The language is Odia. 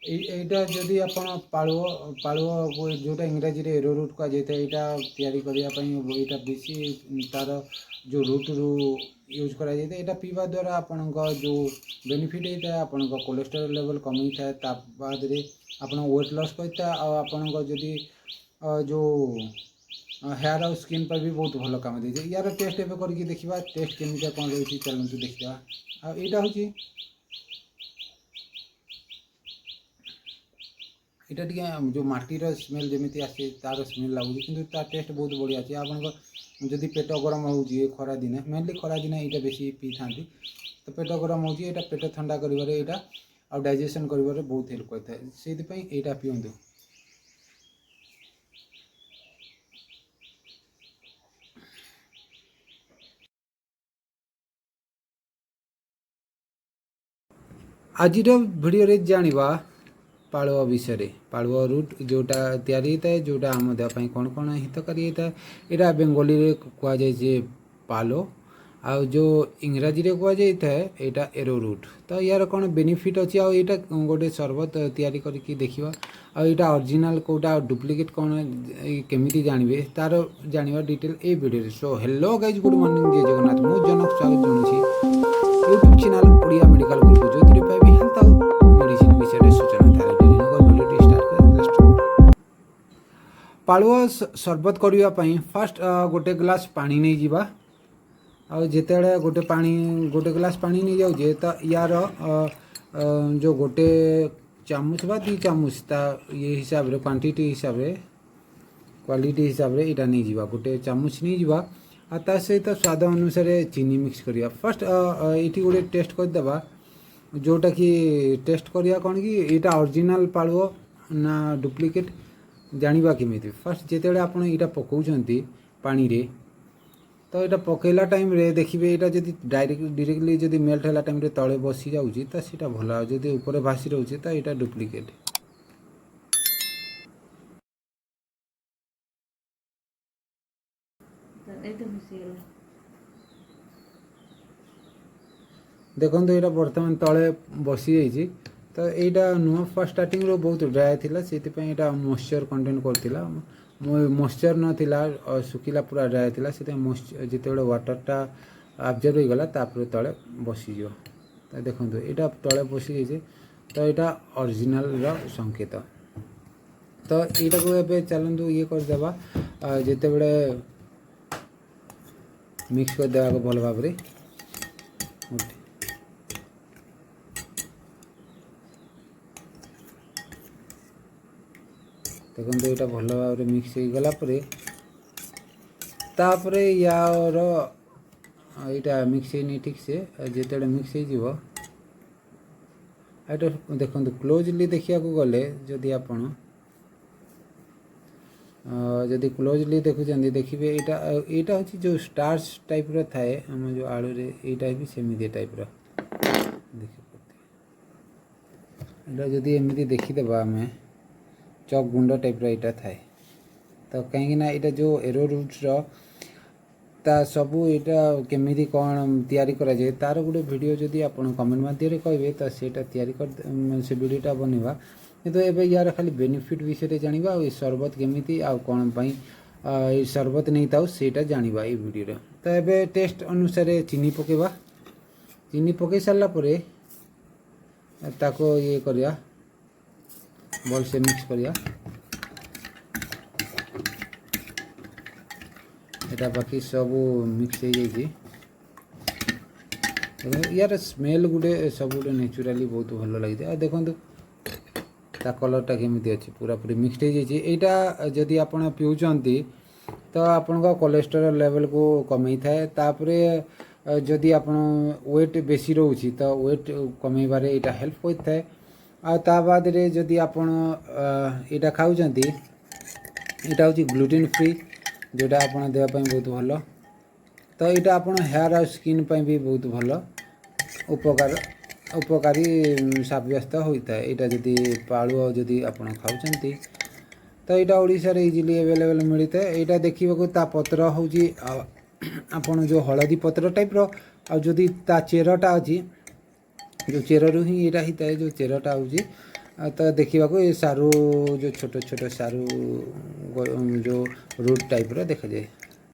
এইটা যদি ଆପଣ ପାଳୁଅ ଯେଉଁଟା ଇଂରାଜୀରେ ଏରୋରୁଟ୍ କୁହାଯାଇଥାଏ, ଏଇଟା ତିଆରି କରିବା ପାଇଁ ଏଇଟା ବେଶୀ ତା'ର ଯେଉଁ ରୁଟ୍ରୁ ୟୁଜ୍ କରାଯାଇଥାଏ। ଏଇଟା ପିଇବା ଦ୍ୱାରା ଆପଣଙ୍କ ଯେଉଁ ବେନିଫିଟ୍ ହେଇଥାଏ, ଆପଣଙ୍କ କୋଲେଷ୍ଟ୍ରଲ୍ ଲେଭେଲ୍ କମେଇଥାଏ, ତା ବାଦରେ ଆପଣ ୱେଟ୍ ଲସ୍ କରିଥାଏ, ଆଉ ଆପଣଙ୍କ ଯଦି ଯେଉଁ ହେୟାର୍ ଆଉ ସ୍କିନ୍ ପାଇଁ ବି ବହୁତ ଭଲ କାମ ଦେଇଥାଏ। ୟାର ଟେଷ୍ଟ ଏବେ କରିକି ଦେଖିବା, ଟେଷ୍ଟ କେମିତିଆ କ'ଣ ରହୁଛି ଚାଲନ୍ତୁ ଦେଖିବା। ଆଉ ଏଇଟା ହେଉଛି এটা ଟିକେ ଯେଉଁ ମାଟିର ସ୍ମେଲ୍ ଯେମିତି ଆସେ ତା'ର ସ୍ମେଲ୍ ଲାଗୁଛି, କିନ୍ତୁ ତା ଟେଷ୍ଟ ବହୁତ ବଢ଼ିଆ ଅଛି। ଆପଣଙ୍କ ଯଦି ପେଟ ଗରମ ହେଉଛି ଖରାଦିନେ, ମେନଲି ଖରାଦିନେ ଏଇଟା ବେଶୀ ପିଇଥାନ୍ତି, ତ ପେଟ ଗରମ ହେଉଛି, ଏଇଟା ପେଟ ଥଣ୍ଡା କରିବାରେ ଏଇଟା ଆଉ ଡାଇଜେସନ୍ କରିବାରେ ବହୁତ ହେଲ୍ପ କରିଥାଏ, ସେଇଥିପାଇଁ ଏଇଟା ପିଅନ୍ତୁ। ଆଜିର ଭିଡ଼ିଓରେ ଜାଣିବା ପାଳୁଅ ବିଷୟରେ। ପାଳୁଅ ରୁଟ୍ ଯେଉଁଟା ତିଆରି ହେଇଥାଏ, ଯେଉଁଟା ଆମ ଦେହ ପାଇଁ କ'ଣ କ'ଣ ହିତକାରୀ ହେଇଥାଏ। ଏଇଟା ବେଙ୍ଗଲୀରେ କୁହାଯାଏ ଯେ ପାଲୋ, ଆଉ ଯେଉଁ ଇଂରାଜୀରେ କୁହାଯାଇଥାଏ ଏଇଟା ଏରୋରୁଟ୍। ତ ୟାର କ'ଣ ବେନିଫିଟ୍ ଅଛି, ଆଉ ଏଇଟା ଗୋଟେ ସରବତ ତିଆରି କରିକି ଦେଖିବା। ଆଉ ଏଇଟା ଅରିଜିନାଲ୍ କେଉଁଟା ଆଉ ଡୁପ୍ଲିକେଟ୍ କ'ଣ କେମିତି ଜାଣିବେ ତାର ଜାଣିବା ଡିଟେଲ୍ ଏଇ ଭିଡ଼ିଓରେ। So hello guys, good morning, Jay Jagannath. ମୁଁ ଜନକ ସ୍ୱାଗତ ଜଣାଉଛି YouTube channel Odia medical group, ଯେଉଁଥିରେ ପାଇବେ ହେଲ୍ଥ ଆଉ ମେଡ଼ିସିନ ବିଷୟରେ ସୂଚନା। ପାଳୁଅ ସରବତ କରିବା ପାଇଁ ଫାଷ୍ଟ ଗୋଟେ ଗ୍ଲାସ୍ ପାଣି ନେଇଯିବା। ଆଉ ଯେତେବେଳେ ଗୋଟେ ଗ୍ଲାସ୍ ପାଣି ନେଇଯାଉଛେ, ତ ୟାର ଯେଉଁ ଗୋଟେ ଚାମଚ ବା 2 ଚାମଚ ତା ଇଏ ହିସାବରେ, କ୍ୱାଣ୍ଟିଟି ହିସାବରେ, କ୍ୱାଲିଟି ହିସାବରେ ଏଇଟା ନେଇଯିବା। ଗୋଟେ ଚାମଚ ନେଇଯିବା, ଆଉ ତା ସହିତ ସ୍ୱାଦ ଅନୁସାରେ ଚିନି ମିକ୍ସ କରିବା। ଫାଷ୍ଟ ଏଇଠି ଗୋଟେ ଟେଷ୍ଟ କରିଦେବା, ଯେଉଁଟାକି ଟେଷ୍ଟ କରିବା କ'ଣ କି ଏଇଟା ଅରିଜିନାଲ୍ ପାଳୁଅ ନା ଡୁପ୍ଲିକେଟ୍ ଜାଣିବା କେମିତି। ଫାଷ୍ଟ ଯେତେବେଳେ ଆପଣ ଏଇଟା ପକାଉଛନ୍ତି ପାଣିରେ, ତ ଏଇଟା ପକାଇଲା ଟାଇମ୍ରେ ଦେଖିବେ ଏଇଟା ଯଦି ଡାଇରେକ୍ଟଲି ଯଦି ମେଲ୍ଟ ହେଲା ଟାଇମ୍ରେ ତଳେ ବସି ଯାଉଛି, ତ ସେଇଟା ଭଲ। ଆଉ ଯଦି ଉପରେ ଭାସି ରହୁଛି, ତ ଏଇଟା ଡୁପ୍ଲିକେଟ୍। ଦେଖନ୍ତୁ ଏଇଟା ବର୍ତ୍ତମାନ ତଳେ ବସିଯାଇଛି, ତ ଏଇଟା ନୁହଁ, ଫାଷ୍ଟ ଷ୍ଟାର୍ଟିଂରୁ ବହୁତ ଡ୍ରାଏ ଥିଲା, ସେଥିପାଇଁ ଏଇଟା ମଏଶ୍ଚର୍ କଣ୍ଟେଣ୍ଟ କରୁଥିଲା। ମଏଶ୍ଚର୍ ନଥିଲା, ଶୁଖିଲା ପୁରା ଡ୍ରାଏ ଥିଲା, ସେଥିପାଇଁ ଯେତେବେଳେ ୱାଟର୍ଟା ଆବଜର୍ଭ ହୋଇଗଲା ତାପରେ ତଳେ ବସିଯିବ। ତ ଦେଖନ୍ତୁ ଏଇଟା ତଳେ ବସିଯାଇଛି, ତ ଏଇଟା ଅରିଜିନାଲ୍ର ସଂକେତ। ତ ଏଇଟାକୁ ଏବେ ଚାଲନ୍ତୁ ଇଏ କରିଦେବା, ଯେତେବେଳେ ମିକ୍ସ କରିଦେବାକୁ ଭଲ ଭାବରେ। ଦେଖନ୍ତୁ ଏଇଟା ଭଲ ଭାବରେ ମିକ୍ସ ହେଇଗଲା ପରେ, ତାପରେ ୟାର ଏଇଟା ମିକ୍ସ ହେଇନି ଠିକ୍ସେ, ଯେତେବେଳେ ମିକ୍ସ ହେଇଯିବ ଏଇଟା ଦେଖନ୍ତୁ କ୍ଲୋଜଲି ଦେଖିବାକୁ ଗଲେ, ଯଦି କ୍ଲୋଜଲି ଦେଖୁଛନ୍ତି ଦେଖିବେ ଏଇଟା ହେଉଛି ଯେଉଁ ଷ୍ଟାର୍ଚ ଟାଇପ୍ର ଥାଏ ଆମ ଯେଉଁ ଆଳୁରେ, ଏଇଟା ବି ସେମିତି ଟାଇପ୍ର ଦେଖିପାରୁଥିବେ। ଏଇଟା ଯଦି ଏମିତି ଦେଖିଦେବା ଆମେ, ଚକ୍ ଗୁଣ୍ଡ ଟାଇପ୍ର ଏଇଟା ଥାଏ। ତ କାହିଁକିନା ଏଇଟା ଯେଉଁ ଏରୋରୁଟ୍ର ତା ସବୁ ଏଇଟା କେମିତି କ'ଣ ତିଆରି କରାଯାଏ ତା'ର ଗୋଟେ ଭିଡ଼ିଓ ଯଦି ଆପଣ କମେଣ୍ଟ ମାଧ୍ୟମରେ କହିବେ, ତ ସେଇଟା ସେ ଭିଡ଼ିଓଟା ବନେଇବା। କିନ୍ତୁ ଏବେ ୟାର ଖାଲି ବେନିଫିଟ୍ ବିଷୟରେ ଜାଣିବା, ଆଉ ଏ ସରବତ କେମିତି ଆଉ କ'ଣ ପାଇଁ ଏଇ ସରବତ ନେଇଥାଉ ସେଇଟା ଜାଣିବା ଏଇ ଭିଡ଼ିଓରେ। ତ ଏବେ ଟେଷ୍ଟ ଅନୁସାରେ ଚିନି ପକାଇବା। ଚିନି ପକାଇ ସାରିଲା ପରେ ତାକୁ ଇଏ କରିବା, ଭଲସେ ମିକ୍ସ କରିବା। এটা ବାକି ସବୁ ମିକ୍ସ ହେଇଯାଇଛି। ୟାର ସ୍ମେଲ୍ ଗୋଟେ ସବୁଠୁ ନ୍ୟାଚୁରାଲି ବହୁତ ଭଲ ଲାଗିଥାଏ। ଆଉ ଦେଖନ୍ତୁ ତା କଲର୍ଟା କେମିତି ଅଛି, ପୁରାପୁରି ମିକ୍ସড ହେଇଯାଇଛି। ଏଇଟା ଯଦି ଆପଣ ପିଉଛନ୍ତି ତ ଆପଣଙ୍କ କୋଲେଷ୍ଟ୍ରଲ୍ ଲେଭେଲ୍କୁ କମେଇଥାଏ। ତାପରେ ଯଦି ଆପଣ ୱେଟ୍ ବେଶୀ ରହୁଛି, ତ ୱେଟ୍ କମେଇବାରେ ଏଇଟା ହେଲ୍ପ କରିଥାଏ। ଆଉ ତା ବାଦରେ ଯଦି ଆପଣ ଏଇଟା ଖାଉଛନ୍ତି, ଏଇଟା ହେଉଛି ଗ୍ଲୁଟେନ୍ ଫ୍ରି, ଯେଉଁଟା ଆପଣ ଦେହ ପାଇଁ ବହୁତ ଭଲ। ତ ଏଇଟା ଆପଣ ହେୟାର୍ ଆଉ ସ୍କିନ୍ ପାଇଁ ବି ବହୁତ ଭଲ ଉପକାରୀ ସାବ୍ୟସ୍ତ ହୋଇଥାଏ। ଏଇଟା ଯଦି ପାଳୁଅ ଯଦି ଆପଣ ଖାଉଛନ୍ତି, ତ ଏଇଟା ଓଡ଼ିଶାରେ ଇଜିଲି ଆଭେଲେବଲ୍ ମିଳିଥାଏ। ଏଇଟା ଦେଖିବାକୁ ତା ପତ୍ର ହେଉଛି ଆପଣ ଯେଉଁ ହଳଦୀ ପତ୍ର ଟାଇପ୍ର, ଆଉ ଯଦି ତା ଚେରଟା ଅଛି, ଯେଉଁ ଚେରରୁ ହିଁ ଏଇଟା ହେଇଥାଏ, ଯେଉଁ ଚେରଟା ହେଉଛି तो देखा ये सारू जो छोट छोट सारू जो रूट टाइप देखा जाए।